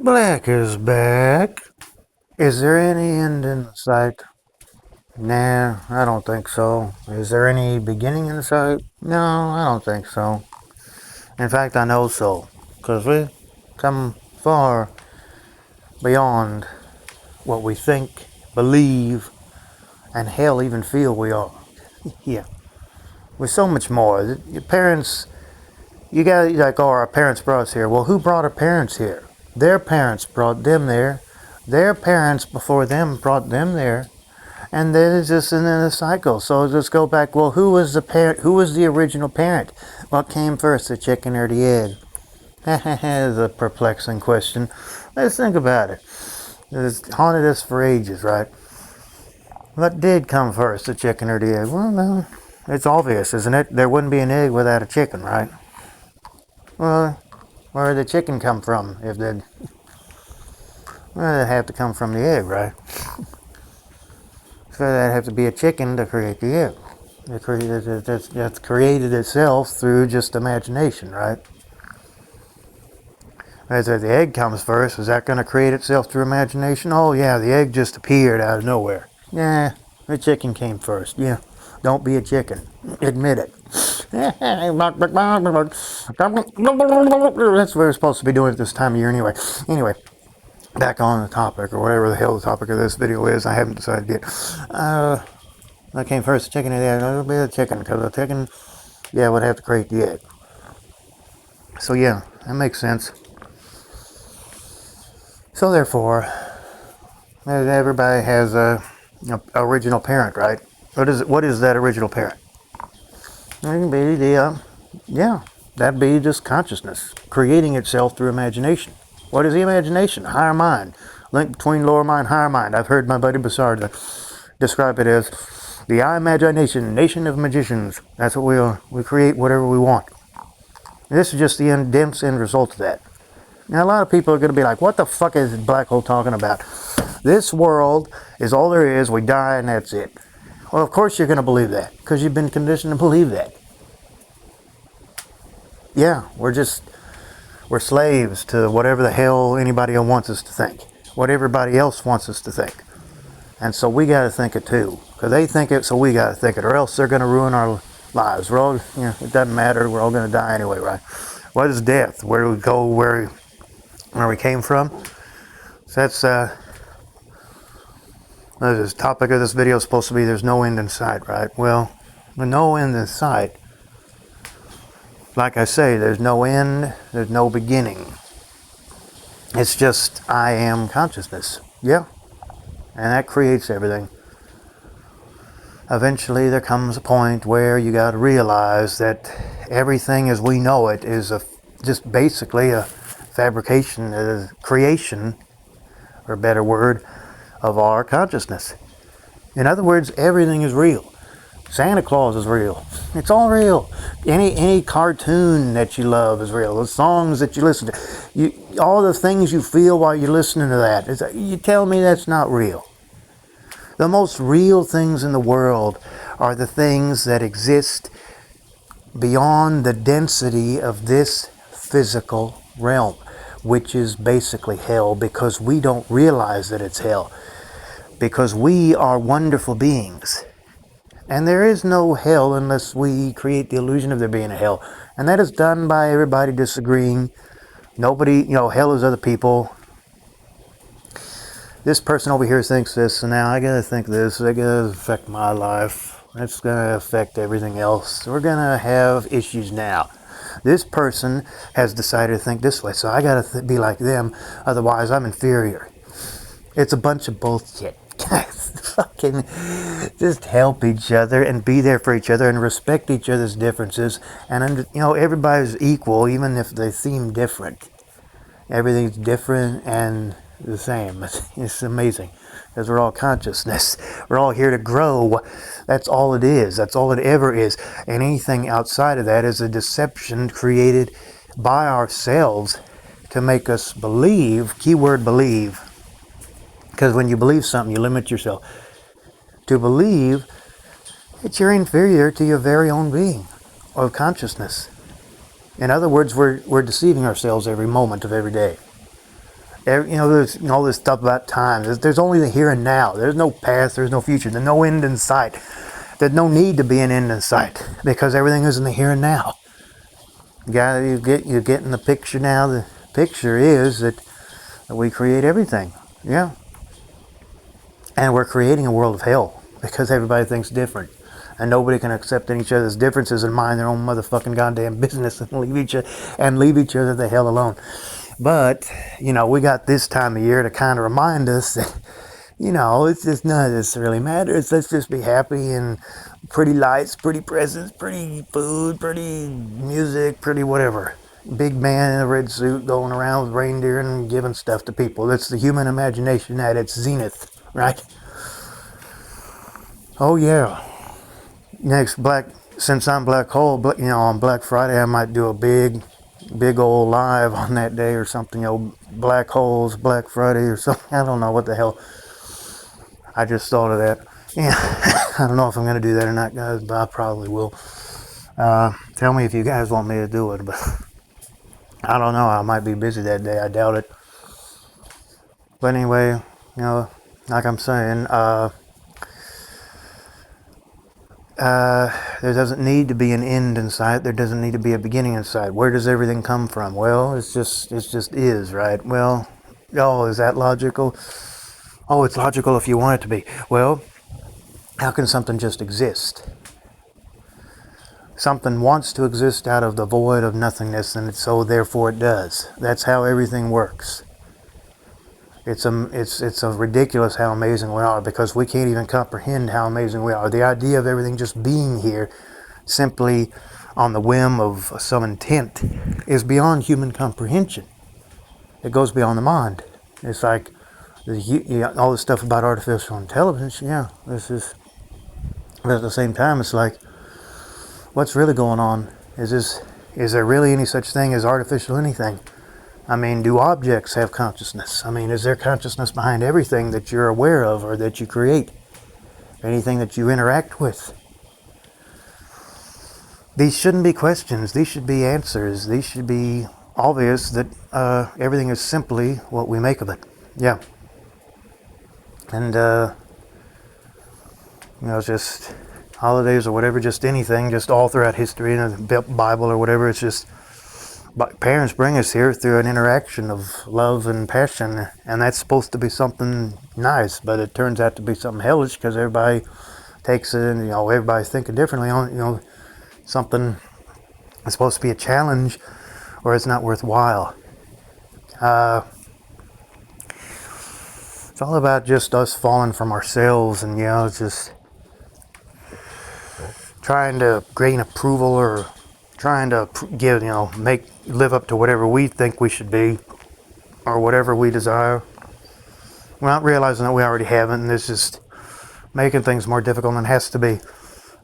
Black is back. Is there any end in sight? Nah, I don't think so. Is there any beginning in sight? No, I don't think so. In fact, I know so. Because we come far beyond what we think, believe, and hell even feel we are. Yeah. We're so much more. Your parents, you got like, oh, our parents brought us here. Well, who brought our parents here? Their parents brought them there. Their parents before them brought them there. And then it's just in a cycle. So just go back. Well, who was the parent? Who was the original parent? What came first, the chicken or the egg? That's a perplexing question. Let's think about it. It's haunted us for ages, right? What did come first, the chicken or the egg? Well, no, it's obvious, isn't it? There wouldn't be an egg without a chicken, right? Well, where did the chicken come from? If they'd, well, it'd have to come from the egg, right? So that'd have to be a chicken to create the egg. That's created itself through just imagination, right? As if the egg comes first, is that going to create itself through imagination? Oh yeah, the egg just appeared out of nowhere. Yeah, the chicken came first. Yeah, don't be a chicken. Admit it. That's what we're supposed to be doing at this time of year anyway. Anyway, back on the topic, or whatever the hell the topic of this video is. I haven't decided yet. That came first, the chicken or the egg? It'll be the chicken, because the chicken, yeah, would have to create the egg. So yeah, that makes sense. So therefore, everybody has a original parent, right? What is that original parent? It can be that'd be just consciousness creating itself through imagination. What is the imagination? Higher mind, link between lower mind, higher mind. I've heard my buddy Bassard describe it as the I imagination, nation of magicians. That's what we are. We create whatever we want. And this is just the dense end result of that. Now, a lot of people are going to be like, what the fuck is Black Hole talking about? This world is all there is. We die and that's it. Well, of course you're going to believe that because you've been conditioned to believe that. Yeah, we're slaves to whatever the hell anybody wants us to think. What everybody else wants us to think. And so we got to think it too. Because they think it, so we got to think it. Or else they're going to ruin our lives. We're all, it doesn't matter. We're all going to die anyway, right? What is death? Where do we go? Where we came from? So that's the topic of this video is supposed to be there's no end in sight, right? Well, with no end in sight, like I say, there's no end, there's no beginning. It's just I am consciousness. Yeah. And that creates everything. Eventually there comes a point where you got to realize that everything as we know it is just basically a fabrication, a creation, or a better word, of our consciousness. In other words, everything is real. Santa Claus is real. It's all real. Any cartoon that you love is real. The songs that you listen to, all the things you feel while you're listening to that. You tell me that's not real. The most real things in the world are the things that exist beyond the density of this physical realm, which is basically hell, because we don't realize that it's hell. Because we are wonderful beings. And there is no hell unless we create the illusion of there being a hell. And that is done by everybody disagreeing. Nobody, hell is other people. This person over here thinks this, and now I gotta think this. I gotta affect my life. It's gonna affect everything else. We're gonna have issues now. This person has decided to think this way, so I gotta be like them, otherwise I'm inferior. It's a bunch of bullshit. Guys, fucking just help each other and be there for each other and respect each other's differences. And everybody's equal, even if they seem different. Everything's different and the same. It's amazing, because we're all consciousness. We're all here to grow. That's all it is. That's all it ever is. And anything outside of that is a deception created by ourselves to make us believe, keyword believe, because when you believe something, you limit yourself. To believe that you're inferior to your very own being or consciousness. In other words, we're deceiving ourselves every moment of every day. There's all this stuff about time. There's only the here and now. There's no past. There's no future. There's no end in sight. There's no need to be an end in sight because everything is in the here and now. You're getting the picture now. The picture is that we create everything. Yeah. And we're creating a world of hell because everybody thinks different. And nobody can accept each other's differences and mind their own motherfucking goddamn business and leave each other the hell alone. But, we got this time of year to kind of remind us that, it's just none of this really matters. Let's just be happy and pretty lights, pretty presents, pretty food, pretty music, pretty whatever. Big man in a red suit going around with reindeer and giving stuff to people. That's the human imagination at its zenith, right? Oh yeah. Since I'm Black Hole, on Black Friday I might do a big old live on that day or something. Black Holes, Black Friday or something. I don't know what the hell. I just thought of that. Yeah, I don't know if I'm going to do that or not, guys, but I probably will. Tell me if you guys want me to do it, but I don't know. I might be busy that day. I doubt it. But anyway, like I'm saying, there doesn't need to be an end in sight. There doesn't need to be a beginning in sight. Where does everything come from? Well, it just is, right? Well, is that logical? Oh, it's logical if you want it to be. Well, how can something just exist? Something wants to exist out of the void of nothingness, and so therefore it does. That's how everything works. It's ridiculous how amazing we are because we can't even comprehend how amazing we are. The idea of everything just being here simply on the whim of some intent is beyond human comprehension. It goes beyond the mind. It's like all this stuff about artificial intelligence. Yeah, this is. But at the same time, it's like, what's really going on? Is there really any such thing as artificial anything? I mean, do objects have consciousness? I mean, is there consciousness behind everything that you're aware of or that you create? Anything that you interact with? These shouldn't be questions. These should be answers. These should be obvious that everything is simply what we make of it. Yeah. And, just holidays or whatever, just anything, just all throughout history and the Bible or whatever, it's just parents bring us here through an interaction of love and passion, and that's supposed to be something nice, but it turns out to be something hellish because everybody takes it and, everybody's thinking differently on, something is supposed to be a challenge or it's not worthwhile. It's all about just us falling from ourselves and, just trying to gain approval or trying to live up to whatever we think we should be or whatever we desire. We're not realizing that we already haven't, and it's just making things more difficult than it has to be.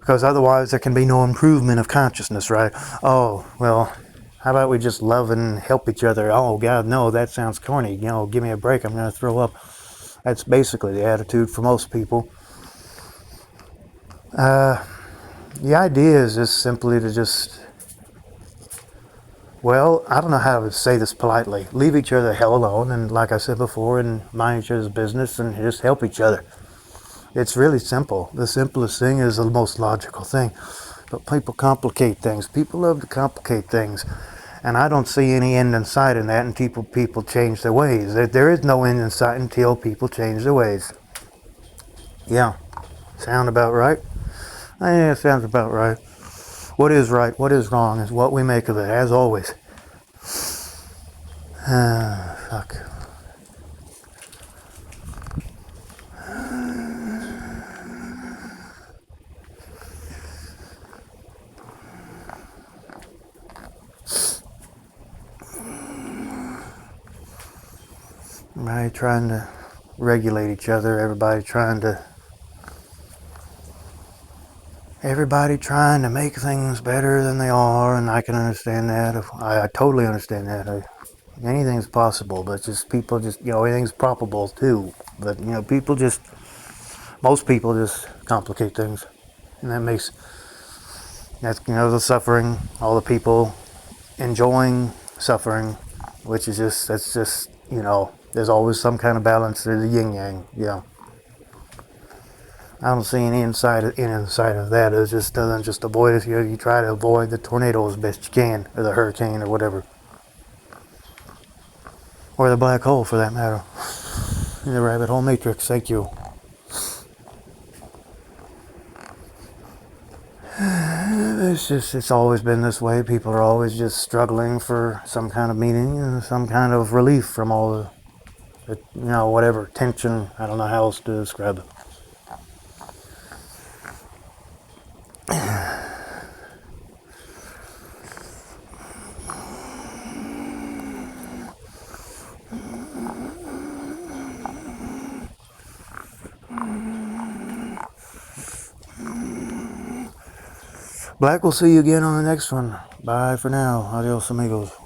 Because otherwise there can be no improvement of consciousness, right? Oh, well, how about we just love and help each other? Oh, God, no, that sounds corny. Give me a break, I'm going to throw up. That's basically the attitude for most people. The idea is just simply to I don't know how to say this politely. Leave each other the hell alone, and like I said before, and mind each other's business, and just help each other. It's really simple. The simplest thing is the most logical thing. But people complicate things. People love to complicate things. And I don't see any end in sight in that until people change their ways. There is no end in sight until people change their ways. Yeah. Sound about right? Yeah, sounds about right. What is right, what is wrong is what we make of it, as always. Fuck. Everybody trying to regulate each other, everybody trying to make things better than they are, and I can understand that. I totally understand that. Anything's possible, but anything's probable too. But, most people just complicate things. And that's the suffering, all the people enjoying suffering, which is that's just, There's always some kind of balance. There's a yin yang. Yeah. I don't see any inside of that. It's just doesn't just avoid it. You try to avoid the tornado as best you can, or the hurricane, or whatever, or the black hole for that matter. The rabbit hole matrix. Thank you. It's always been this way. People are always just struggling for some kind of meaning and some kind of relief from all the whatever tension. I don't know how else to describe it. Black, will see you again on the next one. Bye for now. Adios, amigos.